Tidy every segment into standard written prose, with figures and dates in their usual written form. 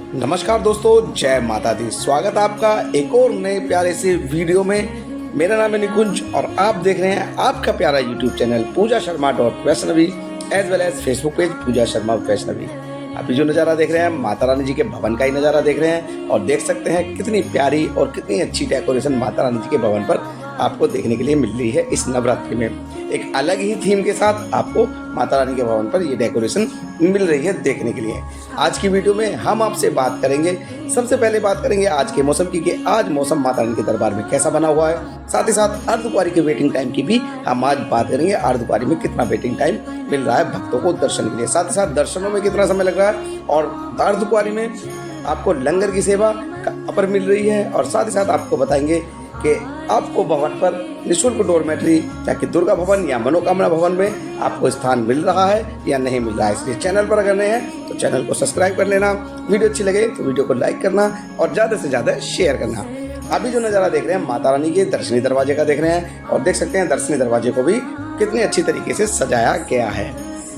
नमस्कार दोस्तों, जय माता दी। स्वागत है आपका एक और नए प्यारे से वीडियो में। मेरा नाम है निकुंज और आप देख रहे हैं आपका प्यारा YouTube channel Pooja Sharma .Vaishnavi as well as Facebook page Pooja Sharma Vaishnavi. अभी जो नज़ारा देख रहे हैं माता रानी जी के भवन का ही नज़ारा देख रहे हैं और देख सकते हैं कितनी प्यारी और कितनी अच्छी डेकोरेशन माता रानी जी के भवन पर आपको देखने के लिए मिल रही है। इस नवरात्रि में एक अलग ही थीम के साथ आपको माता रानी के भवन पर ये डेकोरेशन मिल रही है देखने के लिए। आज की वीडियो में हम आपसे बात करेंगे, सबसे पहले बात करेंगे आज के मौसम की कि आज मौसम माता रानी के दरबार में कैसा बना हुआ है। साथ ही साथ अर्धकुंवारी के वेटिंग टाइम की भी हम आज बात करेंगे। अर्धकुंवारी में कितना वेटिंग टाइम मिल रहा है भक्तों को दर्शन के लिए, साथ ही साथ दर्शनों में कितना समय लग रहा है और अर्धकुंवारी में आपको लंगर की सेवा कहाँ पर मिल रही है। और साथ ही साथ आपको बताएंगे कि आपको भवन पर निःशुल्क डोरमेट्री चाहे दुर्गा भवन या मनोकामना भवन में आपको स्थान मिल रहा है या नहीं मिल रहा है। इसलिए चैनल पर अगर नए हैं तो चैनल को सब्सक्राइब कर लेना, वीडियो अच्छी लगे तो वीडियो को लाइक करना और ज़्यादा से ज़्यादा शेयर करना। अभी जो नज़ारा देख रहे हैं माता रानी के दर्शनी दरवाजे का देख रहे हैं और देख सकते हैं दर्शनी दरवाजे को भी कितनी अच्छी तरीके से सजाया गया है।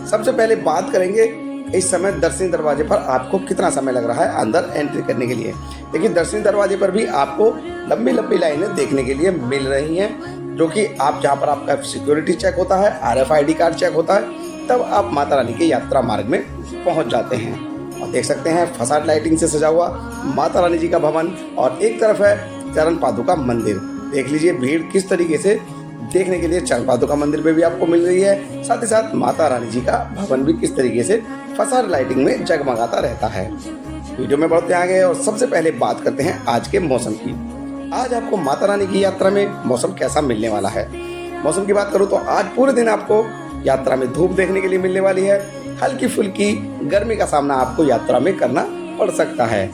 सबसे पहले बात करेंगे इस समय दर्शनी दरवाजे पर आपको कितना समय लग रहा है अंदर एंट्री करने के लिए। देखिए दर्शनी दरवाजे पर भी आपको लंबी लंबी लाइनें देखने के लिए मिल रही हैं, जो कि आप जहां पर आपका सिक्योरिटी चेक होता है, RFID कार्ड चेक होता है, तब आप माता रानी के यात्रा मार्ग में पहुंच जाते हैं। और देख सकते हैं फसाड लाइटिंग से सजा हुआ माता रानी जी का भवन और एक तरफ है चरण पादुका मंदिर। देख लीजिए भीड़ किस तरीके से देखने के लिए चरण पादुका मंदिर में भी आपको मिल रही है। साथ ही साथ माता रानी जी का भवन भी किस तरीके से फसाड लाइटिंग में जगमगाता रहता है। वीडियो में बढ़ते आगे और सबसे पहले बात करते हैं आज के मौसम की। आज आपको माता रानी की यात्रा में मौसम कैसा मिलने वाला है। मौसम की बात करूं तो आज पूरे दिन आपको यात्रा में धूप देखने के लिए मिलने वाली है। हल्की फुल्की गर्मी का सामना आपको यात्रा में करना पड़ सकता है।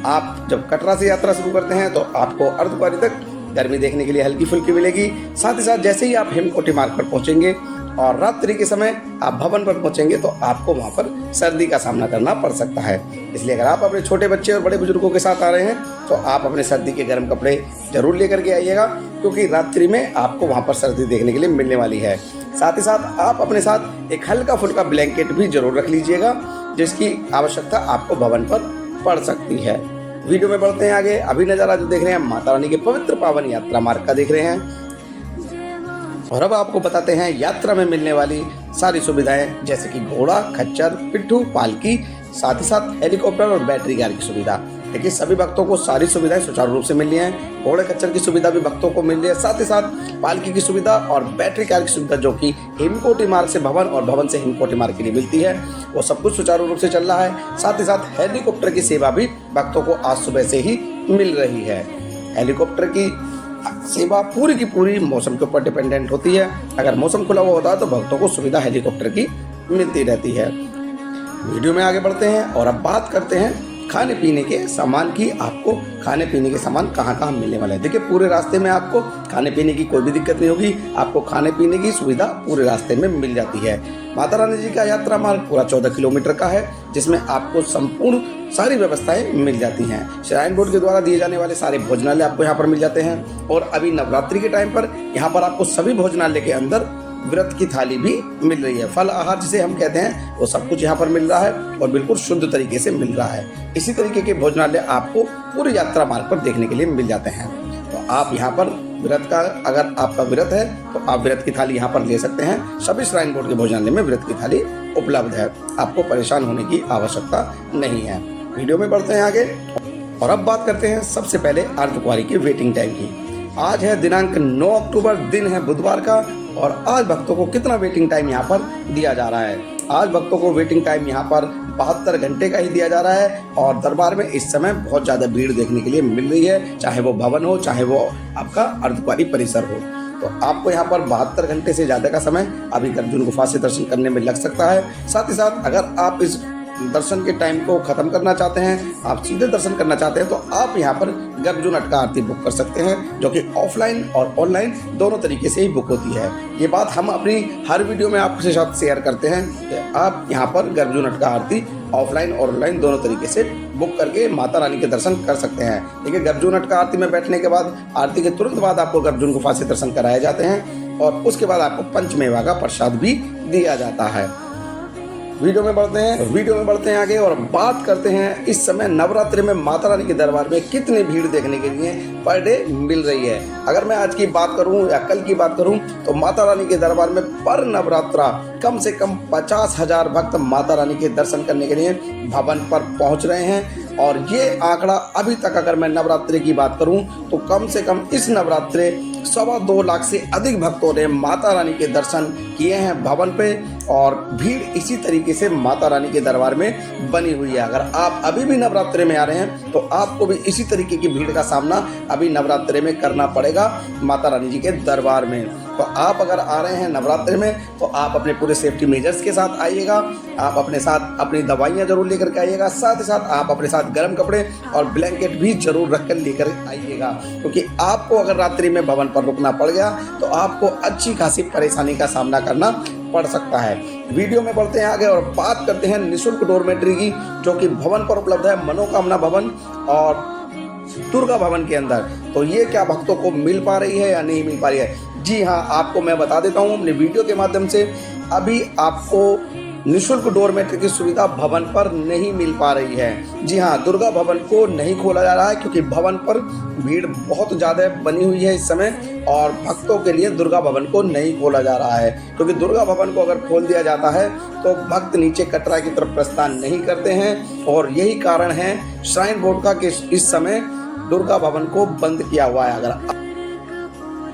आप जब कटरा से यात्रा शुरू करते हैं तो आपको अर्धकुंवारी तक गर्मी देखने के लिए हल्की फुल्की मिलेगी। साथ ही साथ जैसे ही आप हेमकोटी मार्ग पर पहुंचेंगे और रात्रि के समय आप भवन पर पहुंचेंगे तो आपको वहां पर सर्दी का सामना करना पड़ सकता है। इसलिए अगर आप अपने छोटे बच्चे और बड़े बुजुर्गों के साथ आ रहे हैं तो आप अपने सर्दी के गर्म कपड़े जरूर लेकर के आइएगा, क्योंकि रात्रि में आपको वहां पर सर्दी देखने के लिए मिलने वाली है। साथ ही साथ आप अपने साथ एक हल्का फुल्का ब्लैंकेट भी जरूर रख लीजिएगा, जिसकी आवश्यकता आपको भवन पर पड़ सकती है। वीडियो में बढ़ते हैं आगे। अभी नज़ारा जो देख रहे हैं माता रानी के पवित्र पावन यात्रा मार्ग का देख रहे हैं और अब आपको बताते हैं यात्रा में मिलने वाली सारी सुविधाएं, जैसे कि घोड़ा, खच्चर, पिट्ठू, पालकी, साथ ही साथ हेलीकॉप्टर और बैटरी कार की सुविधा। देखिए सभी भक्तों को सारी सुविधाएं सुचारू रूप से मिल रही हैं। घोड़े खच्चर की सुविधा भी भक्तों को मिल रही है, साथ ही साथ पालकी की सुविधा और बैटरी कार की सुविधा, जो कि हेमकोटी मार्ग से भवन और भवन से हेमकोटी मार्ग के लिए मिलती है, वो सब कुछ सुचारू रूप से चल रहा है। साथ ही साथ हेलीकॉप्टर की सेवा भी भक्तों को आज सुबह से ही मिल रही है। हेलीकॉप्टर की सेवा पूरी की पूरी मौसम के ऊपर डिपेंडेंट होती है। अगर मौसम खुला हुआ होता है तो भक्तों को सुविधा हेलीकॉप्टर की मिलती रहती है। वीडियो में आगे बढ़ते हैं और अब बात करते हैं खाने पीने के सामान की। आपको खाने पीने के सामान कहाँ कहाँ मिलने वाला है। देखिए पूरे रास्ते में आपको खाने पीने की कोई भी दिक्कत नहीं होगी। आपको खाने पीने की सुविधा पूरे रास्ते में मिल जाती है। माता रानी जी का यात्रा मार्ग पूरा 14 किलोमीटर का है, जिसमें आपको संपूर्ण सारी व्यवस्थाएं मिल जाती हैं। श्राइन बोर्ड के द्वारा दिए जाने वाले सारे भोजनालय आपको यहाँ पर मिल जाते हैं और अभी नवरात्रि के टाइम पर यहाँ पर आपको सभी भोजनालय के अंदर व्रत की थाली भी मिल रही है। फल आहार जिसे हम कहते हैं वो सब कुछ यहाँ पर मिल रहा है और बिल्कुल शुद्ध तरीके से मिल रहा है। इसी तरीके के भोजनालय आपको पूरी यात्रा मार्ग पर देखने के लिए मिल जाते हैं। तो आप यहाँ पर व्रत का, अगर आपका व्रत है तो आप व्रत की थाली यहाँ पर ले सकते हैं। सभी श्राइन बोर्ड के भोजनालय में व्रत की थाली उपलब्ध है, आपको परेशान होने की आवश्यकता नहीं है। वीडियो में बढ़ते हैं आगे और अब बात करते हैं सबसे पहले अर्धकुंवारी की वेटिंग टाइम की। आज है दिनांक 9 अक्टूबर, दिन है बुधवार का और आज भक्तों को कितना वेटिंग टाइम यहाँ पर दिया जा रहा है। आज भक्तों को वेटिंग टाइम यहाँ पर 72 घंटे का ही दिया जा रहा है और दरबार में इस समय बहुत ज़्यादा भीड़ देखने के लिए मिल रही है, चाहे वो भवन हो चाहे वो आपका अर्धकुंवारी परिसर हो। तो आपको यहाँ पर 72 घंटे से ज़्यादा का समय अभी गर्भजून गुफा से दर्शन करने में लग सकता है। साथ ही साथ अगर आप इस दर्शन के टाइम को खत्म करना चाहते हैं, आप सीधे दर्शन करना चाहते हैं, तो आप यहाँ पर गर्भजून अटका आरती बुक कर सकते हैं, जो कि ऑफलाइन और ऑनलाइन दोनों तरीके से ही बुक होती है। ये बात हम अपनी हर वीडियो में आपके साथ शेयर करते हैं कि आप यहाँ पर गर्भजून अटका आरती ऑफलाइन और ऑनलाइन दोनों तरीके से बुक करके माता रानी के दर्शन कर सकते हैं। देखिए गर्भजून अटका आरती में बैठने के बाद आरती के तुरंत बाद आपको गर्भजून गुफा से दर्शन कराए जाते हैं और उसके बाद आपको पंचमेवा का प्रसाद भी दिया जाता है। वीडियो में बढ़ते हैं आगे और बात करते हैं इस समय नवरात्रि में माता रानी के दरबार में कितनी भीड़ देखने के लिए पर डे मिल रही है। अगर मैं आज की बात करूं या कल की बात करूं तो माता रानी के दरबार में पर नवरात्रा कम से कम 50,000 भक्त माता रानी के दर्शन करने के लिए भवन पर पहुंच रहे हैं। और ये आंकड़ा अभी तक अगर मैं नवरात्रि की बात करूं तो कम से कम इस नवरात्रि 2.25 लाख से अधिक भक्तों ने माता रानी के दर्शन किए हैं भवन पे। और भीड़ इसी तरीके से माता रानी के दरबार में बनी हुई है। अगर आप अभी भी नवरात्रि में आ रहे हैं तो आपको भी इसी तरीके की भीड़ का सामना अभी नवरात्रि में करना पड़ेगा माता रानी जी के दरबार में। तो आप अगर आ रहे हैं नवरात्रि में तो आप अपने पूरे सेफ्टी मेजर्स के साथ आइएगा। आप अपने साथ अपनी दवाइयाँ जरूर लेकर के आइएगा, साथ ही साथ आप अपने साथ गर्म कपड़े और ब्लैंकेट भी जरूर रख कर लेकर आइएगा, क्योंकि आपको अगर रात्रि में भवन पर रुकना पड़ गया तो आपको अच्छी खासी परेशानी का सामना करना पड़ सकता है। वीडियो में बढ़ते हैं आगे और बात करते हैं निःशुल्क डोरमेट्री की, जो कि भवन पर उपलब्ध है, मनोकामना भवन और दुर्गा भवन के अंदर। तो ये क्या भक्तों को मिल पा रही है या नहीं मिल पा रही है? जी हाँ, आपको मैं बता देता हूँ अपने वीडियो के माध्यम से। अभी आपको निःशुल्क डोरमेट्री की सुविधा भवन पर नहीं मिल पा रही है। जी हाँ, दुर्गा भवन को नहीं खोला जा रहा है क्योंकि भवन पर भीड़ बहुत ज़्यादा बनी हुई है इस समय और भक्तों के लिए दुर्गा भवन को नहीं खोला जा रहा है। क्योंकि दुर्गा भवन को अगर खोल दिया जाता है तो भक्त नीचे कटरा की तरफ प्रस्थान नहीं करते हैं और यही कारण है श्राइन बोर्ड का कि इस समय दुर्गा भवन को बंद किया हुआ है।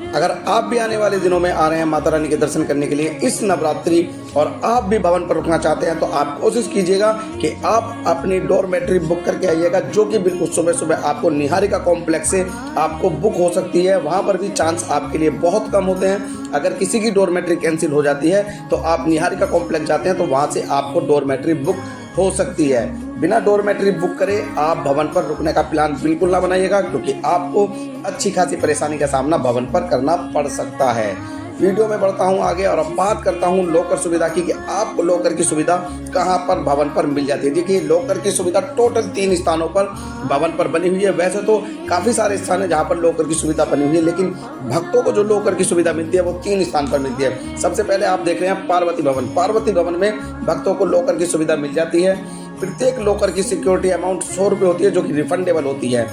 अगर आप भी आने वाले दिनों में आ रहे हैं माता रानी के दर्शन करने के लिए इस नवरात्रि और आप भी भवन पर रुकना चाहते हैं तो आप कोशिश कीजिएगा कि आप अपनी डोरमेट्री बुक करके आइएगा, जो कि बिल्कुल सुबह सुबह आपको निहारिका कॉम्प्लेक्स से आपको बुक हो सकती है। वहां पर भी चांस आपके लिए बहुत कम होते हैं। अगर किसी की डोरमेट्री कैंसिल हो जाती है तो आप निहारिका कॉम्प्लेक्स जाते हैं तो वहां से आपको डोरमेट्री बुक हो सकती है। बिना डोरमेट्री बुक करे आप भवन पर रुकने का प्लान बिल्कुल ना बनाइएगा, क्योंकि आपको अच्छी खासी परेशानी का सामना भवन पर करना पड़ सकता है। वीडियो में बढ़ता हूं आगे और अब बात करता हूं लॉकर सुविधा की कि आपको लॉकर की सुविधा कहां पर भवन पर मिल जाती है। देखिए, लॉकर की सुविधा टोटल 3 स्थानों पर भवन पर बनी हुई है। वैसे तो काफ़ी सारे स्थान है जहां पर लॉकर की सुविधा बनी हुई है, लेकिन भक्तों को जो लॉकर की सुविधा मिलती है वो 3 स्थान पर मिलती है। सबसे पहले आप देख रहे हैं पार्वती भवन। पार्वती भवन में भक्तों को लॉकर की सुविधा मिल जाती है। प्रत्येक लॉकर की सिक्योरिटी अमाउंट 100 रुपये होती है, जो कि रिफंडेबल होती है।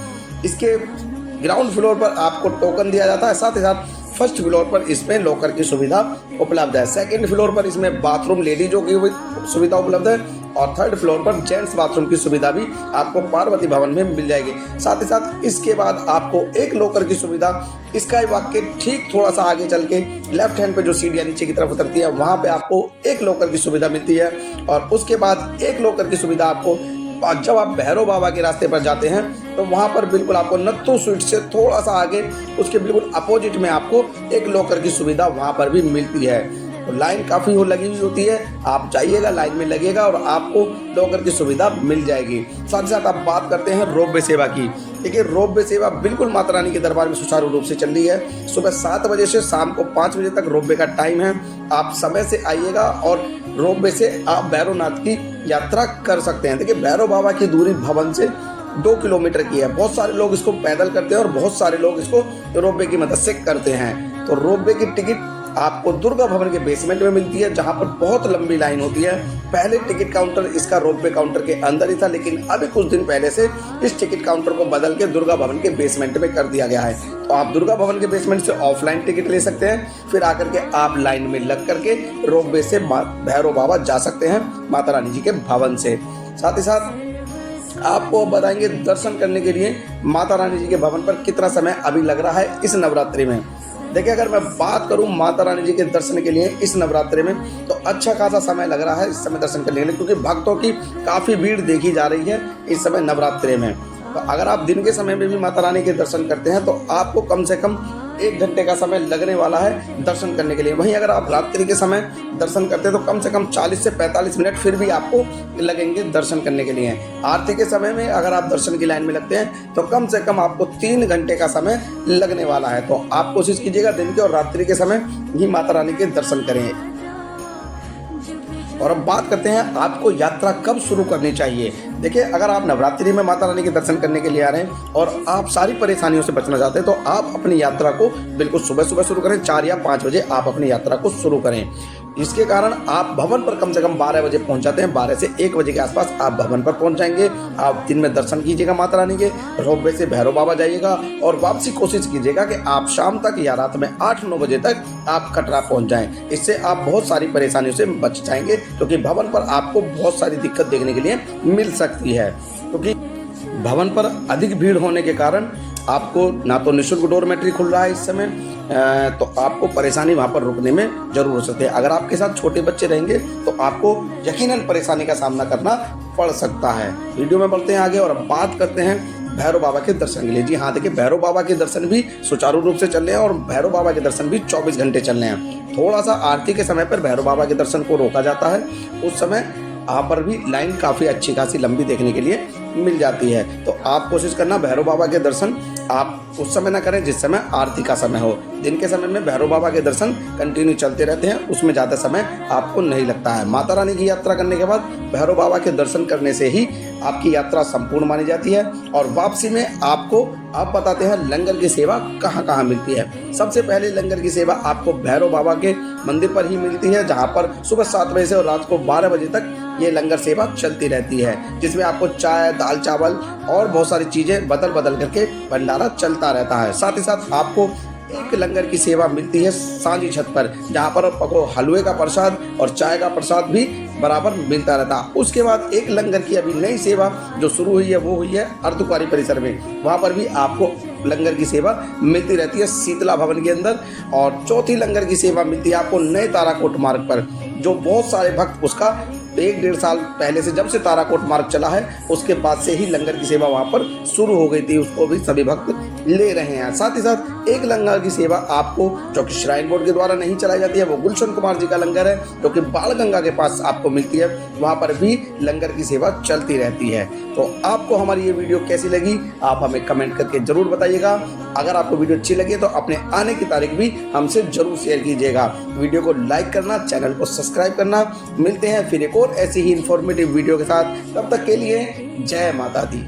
इसके ग्राउंड फ्लोर पर आपको टोकन दिया जाता है, साथ ही साथ फर्स्ट फ्लोर पर इसमें लॉकर की सुविधा उपलब्ध है। सेकंड फ्लोर पर इसमें बाथरूम लेडीजों की सुविधा उपलब्ध है और थर्ड फ्लोर पर जेंट्स बाथरूम की सुविधा भी आपको पार्वती भवन में मिल जाएगी। साथ ही साथ इसके बाद आपको एक लॉकर की सुविधा स्काई वॉक के ठीक थोड़ा सा आगे चल के लेफ्ट हैंड पे जो सीढ़ियाँ नीचे की तरफ उतरती है वहाँ पे आपको एक लॉकर की सुविधा मिलती है। और उसके बाद एक लॉकर की सुविधा आपको जब आप भैरव बाबा के रास्ते पर जाते हैं तो वहाँ पर बिल्कुल आपको नत्थू स्वीट से थोड़ा सा आगे उसके बिल्कुल अपोजिट में आपको एक लॉकर की सुविधा वहाँ पर भी मिलती है। तो लाइन काफ़ी लगी हुई होती है, आप जाइएगा, लाइन में लगेगा और आपको लॉकर की सुविधा मिल जाएगी। साथ ही साथ आप बात करते हैं रोपवे सेवा की। देखिए, रोपवे सेवा बिल्कुल माता रानी के दरबार में सुचारू रूप से चल रही है। सुबह 7 बजे से शाम को 5 बजे तक रोपवे का टाइम है। आप समय से आइएगा और रोपवे से आप भैरवनाथ की यात्रा कर सकते हैं। देखिए, भैरव बाबा की दूरी भवन से 2 किलोमीटर की है। बहुत सारे लोग इसको पैदल करते हैं और बहुत सारे लोग इसको रोपवे की मदद से करते हैं। तो रोपवे की टिकट आपको दुर्गा भवन के बेसमेंट में मिलती है, जहां पर बहुत लंबी लाइन होती है। पहले टिकट काउंटर इसका रोपवे काउंटर के अंदर ही था, लेकिन अभी कुछ दिन पहले से इस टिकट काउंटर को बदल के दुर्गा भवन के बेसमेंट में कर दिया गया है। तो आप दुर्गा भवन के बेसमेंट से ऑफलाइन टिकट ले सकते हैं, फिर आकर के आप लाइन में लग करके रोपवे से भैरव बाबा जा सकते हैं माता रानी जी के भवन से। साथ ही साथ आपको बताएंगे दर्शन करने के लिए माता रानी जी के भवन पर कितना समय अभी लग रहा है इस नवरात्रि में। देखिए, अगर मैं बात करूं माता रानी जी के दर्शन के लिए इस नवरात्रि में तो अच्छा खासा समय लग रहा है इस समय दर्शन करने के लिए, क्योंकि भक्तों की काफ़ी भीड़ देखी जा रही है इस समय नवरात्रि में। तो अगर आप दिन के समय में भी माता रानी के दर्शन करते हैं तो आपको कम से कम 1 घंटे का समय लगने वाला है दर्शन करने के लिए। वहीं अगर आप रात्रि के समय दर्शन करते हैं तो कम से कम 40 से 45 मिनट फिर भी आपको लगेंगे दर्शन करने के लिए। आरती के समय में अगर आप दर्शन की लाइन में लगते हैं तो कम से कम आपको 3 घंटे का समय लगने वाला है। तो आप कोशिश कीजिएगा दिन के और रात्रि के समय ही माता रानी के दर्शन करें। और अब बात करते हैं आपको यात्रा कब शुरू करनी चाहिए। देखिए, अगर आप नवरात्रि में माता रानी के दर्शन करने के लिए आ रहे हैं और आप सारी परेशानियों से बचना चाहते हैं तो आप अपनी यात्रा को बिल्कुल सुबह सुबह शुरू करें। 4 या 5 बजे आप अपनी यात्रा को शुरू करें। इसके कारण आप भवन पर कम से कम 12 बजे पहुंच जाते हैं। 12 से 1 बजे के आसपास आप भवन पर पहुंच जाएंगे। आप दिन में दर्शन कीजिएगा माता रानी के, रोपवे से भैरव बाबा जाइएगा और वापसी कोशिश कीजिएगा कि आप शाम तक या रात में 8-9 बजे तक आप कटरा पहुंच जाएं। इससे आप बहुत सारी परेशानियों से बच जाएंगे, क्योंकि भवन पर आपको बहुत सारी दिक्कत देखने के लिए मिल सकती है। क्योंकि भवन पर अधिक भीड़ होने के कारण आपको ना तो निःशुल्क डोरमेट्री खुल रहा है इस समय, तो आपको परेशानी वहाँ पर रुकने में जरूर हो सकती है। अगर आपके साथ छोटे बच्चे रहेंगे तो आपको यकीनन परेशानी का सामना करना पड़ सकता है। वीडियो में बढ़ते हैं आगे और अब बात करते हैं भैरव बाबा के दर्शन के लिए। जी हाँ, देखिए भैरव बाबा के दर्शन भी सुचारू रूप से चल रहे हैं और भैरव बाबा के दर्शन भी 24 घंटे चल रहे हैं। थोड़ा सा आरती के समय पर भैरव बाबा के दर्शन को रोका जाता है, उस समय यहाँ पर भी लाइन काफ़ी अच्छी खासी लंबी देखने के लिए मिल जाती है। तो आप कोशिश करना भैरव बाबा के दर्शन आप उस समय ना करें जिस समय आरती का समय हो। दिन के समय में भैरव बाबा के दर्शन कंटिन्यू चलते रहते हैं, उसमें ज़्यादा समय आपको नहीं लगता है। माता रानी की यात्रा करने के बाद भैरव बाबा के दर्शन करने से ही आपकी यात्रा संपूर्ण मानी जाती है। और वापसी में आपको आप बताते हैं लंगर की सेवा कहाँ कहाँ मिलती है। सबसे पहले लंगर की सेवा आपको भैरव बाबा के मंदिर पर ही मिलती है, जहाँ पर सुबह 7 बजे से और रात को 12 बजे तक ये लंगर सेवा चलती रहती है, जिसमें आपको चाय, दाल, चावल और बहुत सारी चीज़ें बदल बदल करके भंडारा चलता रहता है। साथ ही साथ आपको एक लंगर की सेवा मिलती है सांझी छत पर, जहाँ पर आपको हलवे का प्रसाद और चाय का प्रसाद भी बराबर मिलता रहता है। उसके बाद एक लंगर की अभी नई सेवा जो शुरू हुई है वो हुई है अर्धकुंवारी परिसर में, वहाँ पर भी आपको लंगर की सेवा मिलती रहती है शीतला भवन के अंदर। और चौथी लंगर की सेवा मिलती है आपको नए ताराकोट मार्ग पर, जो बहुत सारे भक्त उसका 1-1.5 साल पहले से जब से ताराकोट मार्ग चला है उसके बाद से ही लंगर की सेवा वहाँ पर शुरू हो गई थी, उसको भी सभी भक्त ले रहे हैं। साथ ही साथ एक लंगर की सेवा आपको जो कि श्राइन बोर्ड के द्वारा नहीं चलाई जाती है, वो गुलशन कुमार जी का लंगर है जो कि बाणगंगा के पास आपको मिलती है, वहाँ पर भी लंगर की सेवा चलती रहती है। तो आपको हमारी ये वीडियो कैसी लगी आप हमें कमेंट करके जरूर बताइएगा। अगर आपको वीडियो अच्छी लगी तो अपने आने की तारीख भी हमसे जरूर शेयर कीजिएगा। वीडियो को लाइक करना, चैनल को सब्सक्राइब करना। मिलते हैं फिर एक और ऐसी ही इंफॉर्मेटिव वीडियो के साथ, तब तक के लिए जय माता दी।